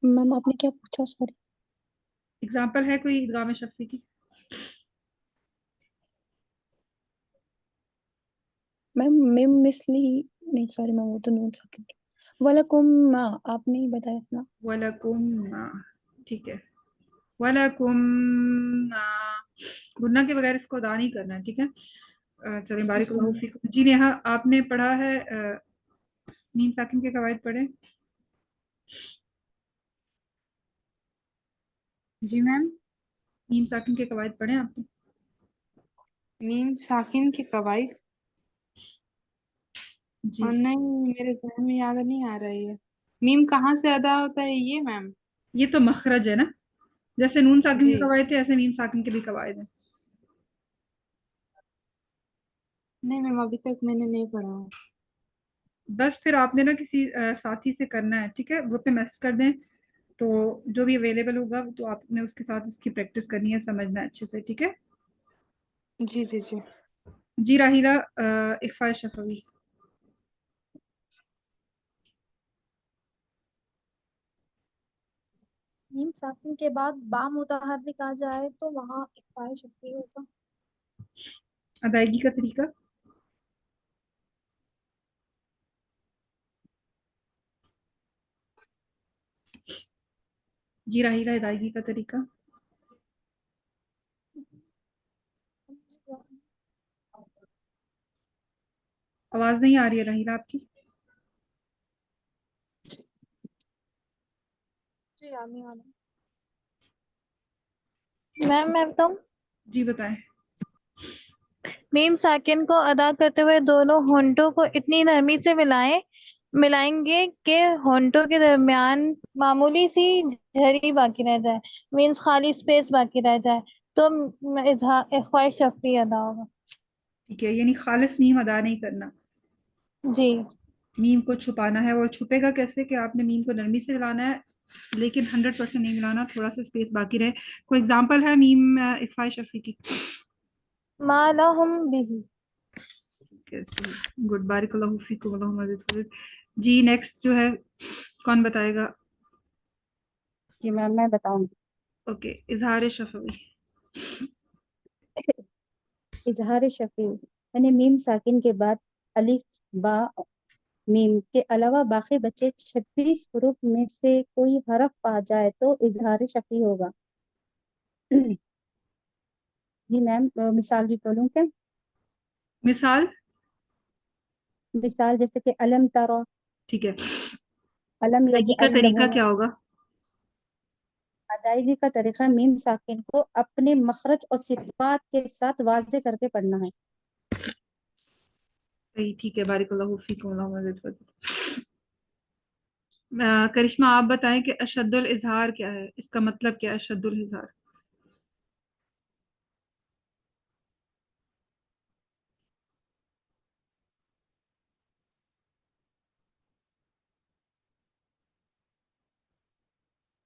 Ma'am आपने क्या पूछा, सॉरी। एग्जाम्पल है कोई इदगाम शफी की? मैम मिम मिसली, नहीं सॉरी मैम, वो तो नून साकिन। वलकुम मा, आपने ही बताया था ना। वलकुम, ठीक है। वलकुम, गुन्ना के बगैर इसको अदा नहीं करना है, ठीक है। चलिए, बारिक जी अल्लाह मैम। फीकुम। जी नेहा, आपने पढ़ा है मीम साकिन के कवायद पढ़े? जी मैम। मीम साकिन के कवायद पढ़े आपने? मीम साकिन की कवायद? जी। और नहीं, मेरे जहन में याद नहीं आ रही है। मीम कहाँ से अदा होता है ये मैम? ये तो मखरज है ना, जैसे नून साकिन के जी कवायद थे ऐसे मीम साकिन के भी कवायद हैं। नहीं मैम, अभी तक मैंने नहीं पढ़ा। बस फिर आपने ना किसी साथी से करना है, ठीक है, ग्रुप पे मैसेज कर दें, तो जो भी अवेलेबल होगा तो आपने उसके साथ इसकी प्रैक्टिस करनी है, समझना है अच्छे से, ठीक है। जी जी जी। जी राहिला, इकफा शफवी। मीम साकिन के बाद बा मुतहर्रिक आ जाए तो वहाँ इक्फा शफी होगा। अदायगी का तरीका? जी राहिला, अदायगी का तरीका? आवाज नहीं आ रही है राहिला आपकी। जी आने वाला। मैं बताऊँ। जी बताएं। मीम साकिन को अदा करते हुए दोनों होंठों को इतनी नरमी से मिलाएंगे कि होंठों के दरमियान मामूली सी झरी बाकी रह जाए, मीन्स खाली स्पेस बाकी रह जाए, तो इख्फा शफी अदा होगा। ठीक है, यानी खालिस मीम अदा नहीं करना, जी। मीम को छुपाना है। और छुपेगा कैसे कि आपने मीम को नरमी से मिलाना है, लेकिन 100% नहीं मिलाना, थोड़ा सा स्पेस बाकी रहे। कोई एग्जांपल है मीम इकफा शफी की? माला हम बिही। कैसे? गुड, बारिक अल्लाहु फीकुम, अल्लाहुम्मा ज़िद। जी नेक्स्ट जो है, कौन बताएगा? जी मैम, मैं बताऊंगी। ओके, इजहार शफवी। इजहार शफी यानी मीम साकिन के बाद अलिफ, बा, मीम के अलावा बाकी बचे 26 हरूफ में से कोई हरफ आ जाए तो इजहार शफी होगा। जी मैम, मिसाल भी बोलूं क्या? मिसाल? मिसाल जैसे कि अलम तरा, ठीक है, अलम अदायगी का यजअल तरीका लहू। क्या होगा? अदायगी का तरीका मीम साकिन को अपने मखरज और सिफात के साथ वाज़े करके पढ़ना है। सही, ठीक है, बारिक अल्लाहु फीकुम, अल्लाहुम्मा ज़िद। करिश्मा, आप बताएं कि अशद्दुल इजहार क्या है, इसका मतलब क्या है अशद्दुल इजहार?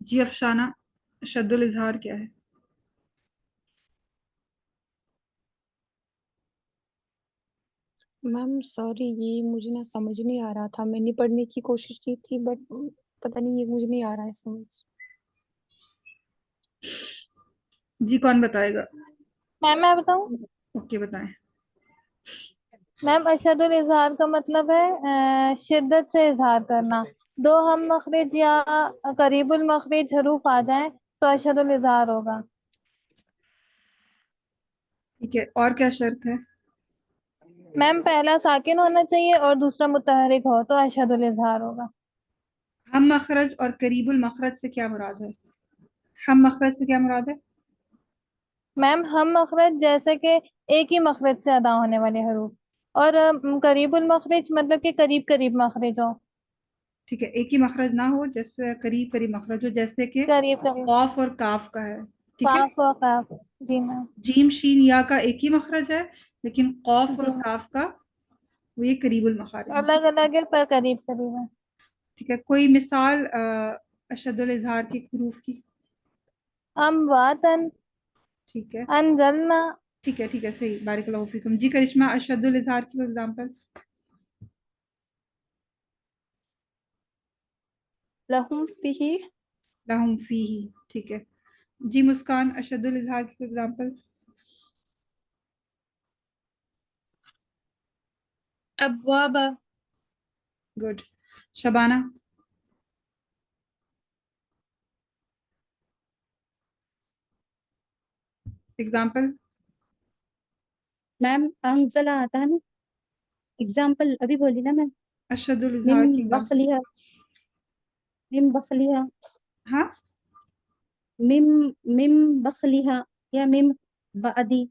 जी अफशाना, अशद्दुल इजहार क्या है? मैम सॉरी, ये मुझे ना समझ नहीं आ रहा था, मैंने पढ़ने की कोशिश की थी बट पता नहीं, ये मुझे नहीं आ रहा है समझ। जी कौन बताएगा? मैम मैं बताऊँ। ओके, बताएं। मैम अशदुल इजहार का मतलब है शिद्दत से इजहार करना। दो हम मखरिज या करीबुल मखरिज हरूफ आ जाएं तो अशदुल इजहार होगा। ठीक है, और क्या शर्त है? मैम पहला साकिन होना चाहिए और दूसरा मुतहरिक हो तो अशदुल इजहार होगा। हम मखरज और करीबुल मखरज से क्या मुराद है? हम मखरज से क्या मुराद है? मैम हम मखरज जैसे कि एक ही मखरज से अदा होने वाले हरूफ, और करीबुल मखरज मतलब कि करीब करीब मखरज हो। ठीक है, एक ही मखरज ना हो, जैसे करीब करीब मखरज हो, जैसे कि करीब करीब। कौफ और काफ का है, ठीक है। काफ और काफ। जी मैम। जीम शीन या का एक ही मखरज है, लेकिन कौफ जी और काफ का वो ये करीबुल मखारिज है। अलग अलग है पर करीब करीब है। ठीक है, कोई मिसाल अशद्दुल इजहार की हरूफ की? हम वातन, ठीक है, अनजलना। ठीक है, ठीक है, सही, बारिक अल्लाहु फीकुम। जी करिश्मा, अशद्दुल इजहार की एग्जांपल? लहुम फीही लहुम फीही, ठीक है जी। मुस्कान, अशद्दुल इजहार की एग्जांपल? अब्वाबा। गुड। शबाना? एग्जांपल? मैम अंजला आता है ना, एग्जाम्पल अभी बोली ना मैम। अशद्दुल मिम इजहार की एग्जांपल? बखलिहा, मिम बखलिहा, हाँ, मिम मिम बखलिहा या मिम बादी।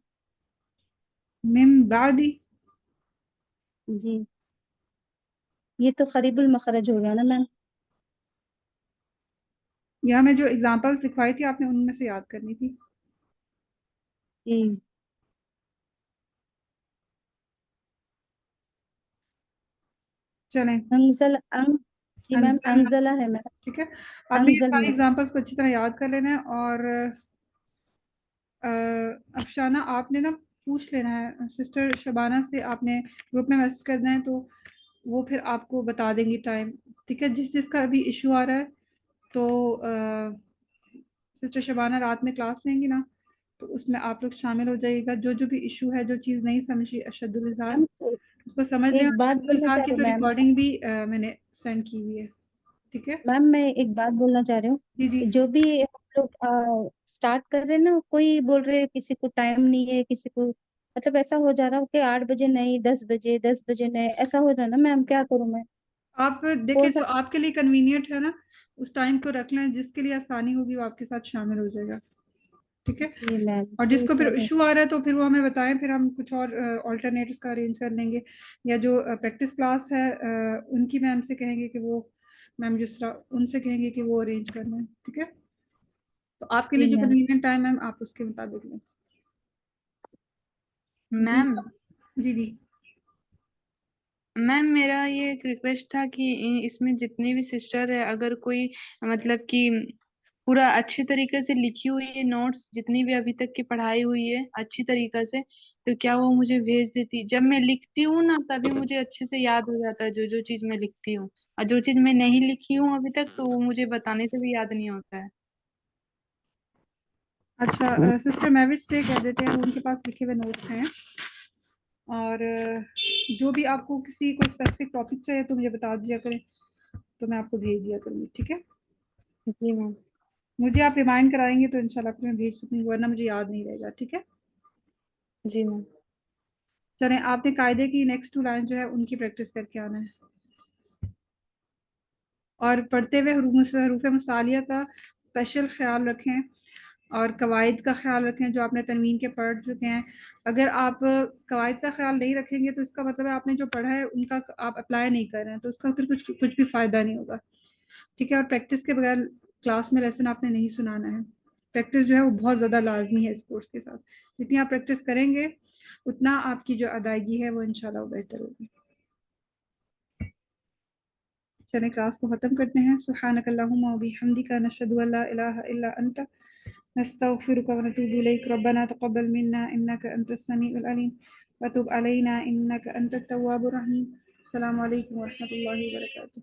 मिम बादी? जी, ये तो करीबुल मखरज हो गया ना मैम। यहाँ में जो एग्जांपल्स लिखवाई थी आपने उनमें से याद करनी थी। जी, चलें, अंजल अंग, जी मैम अंजल, अंजला है मैम, ठीक है। आपने ये अंजल सारे ना। एग्जांपल्स को अच्छी तरह याद कर लेना है। और अफशाना, आपने ना पूछ लेना है सिस्टर शबाना से, आपने ग्रुप में मैसेज करना है, तो वो फिर आपको बता देंगी टाइम, ठीक है। जिस जिसका अभी इशू आ रहा है, तो सिस्टर शबाना रात में क्लास लेंगी ना, तो उसमें आप लोग शामिल हो जाइएगा। जो जो भी इशू है, जो चीज़ नहीं समझी अशद्दुल इज़हार, मैम उसको समझ लें। एक बात अशद्दुल बोलना इज़हार चाह की रही तो हूँ मैम। रिकॉर्डिंग भी मैंने सेंड की हुई है, ठीक है। मैम मैं एक बात बोलना चाह रही हूँ, जी जी। जो भी हम लोग स्टार्ट कर रहे हैं ना, कोई बोल रहे हैं किसी को टाइम नहीं है, किसी को मतलब ऐसा हो जा रहा है कि 8 बजे नहीं, 10 बजे, 10 बजे नहीं, ऐसा हो रहा है ना मैम, क्या करूँ मैं? आप देखें कौन सा? जो आपके लिए कन्वीनियंट है ना, उस टाइम को रख लें, जिसके लिए आसानी होगी वो आपके साथ शामिल हो जाएगा, ठीक है। जी मैम और ठीक जिसको फिर है। इशू आ रहा है तो फिर वो हमें बताएं, फिर हम कुछ और ऑल्टरनेट उसका अरेंज कर लेंगे। या जो प्रैक्टिस क्लास है उनकी मैम से कहेंगे कि वो, मैम जिसरा, उनसे कहेंगे कि वो अरेंज कर लें, ठीक है। तो आपके लिए जी जो मैम। कन्वीनियंट टाइम है आप उसके मुताबिक लें जी। मैम जी जी। मैम मेरा ये एक रिक्वेस्ट था कि इसमें जितनी भी सिस्टर है, अगर कोई मतलब कि पूरा अच्छी तरीके से लिखी हुई है नोट्स, जितनी भी अभी तक की पढ़ाई हुई है अच्छी तरीके से, तो क्या वो मुझे भेज देती? जब मैं लिखती हूँ ना, तभी मुझे अच्छे से याद हो जाता है जो जो चीज मैं लिखती हूँ। और जो चीज मैं नहीं लिखी हूँ अभी तक, तो वो मुझे बताने से भी याद नहीं होता है। अच्छा, सिस्टर महविश से कह देते हैं, उनके पास लिखे हुए नोट्स हैं। और जो भी आपको किसी को स्पेसिफिक टॉपिक चाहिए तो मुझे बता दिया करें, तो मैं आपको भेज दिया करूँगी, ठीक है। जी मैम। मुझे आप रिमाइंड कराएंगे तो इंशाल्लाह फिर मैं भेज सकूँगी, वरना मुझे याद नहीं रहेगा, ठीक है। जी मैम। चलें, आपने कायदे की नेक्स्ट 2 लाइन जो है उनकी प्रैक्टिस करके आना है। और पढ़ते हुए हरूफ मुसालिया का स्पेशल ख्याल रखें, और कवायद का ख्याल रखें जो आपने तनवीन के पढ़ चुके हैं। अगर आप कवायद का ख्याल नहीं रखेंगे तो इसका मतलब है आपने जो पढ़ा है उनका आप अप्लाई नहीं कर रहे हैं, तो उसका फिर कुछ भी फ़ायदा नहीं होगा, ठीक है। और प्रैक्टिस के बगैर क्लास में लेसन आपने नहीं सुनाना है। प्रैक्टिस जो है वो बहुत ज़्यादा लाजमी है इस कोर्स के साथ। जितनी आप प्रैक्टिस करेंगे उतना आपकी जो अदायगी है वो इंशाल्लाह बेहतर होगी। चलें, क्लास को ख़त्म करते हैं। सुब्हानकल्लाहुम्मा व बिहम्दिका नशहदु अल्ला इलाहा इल्ला अंता नस्तगफिरुका व नतूबु इलैक। रब्बना तक़ब्बल मिन्ना इन्नका अंतस समीउल अलीम व तुब अलैना इन्नका अंतत तव्वाबुर रहीम। अस्सलामु अलैकुम व रहमतुल्लाहि व बरकातुहू।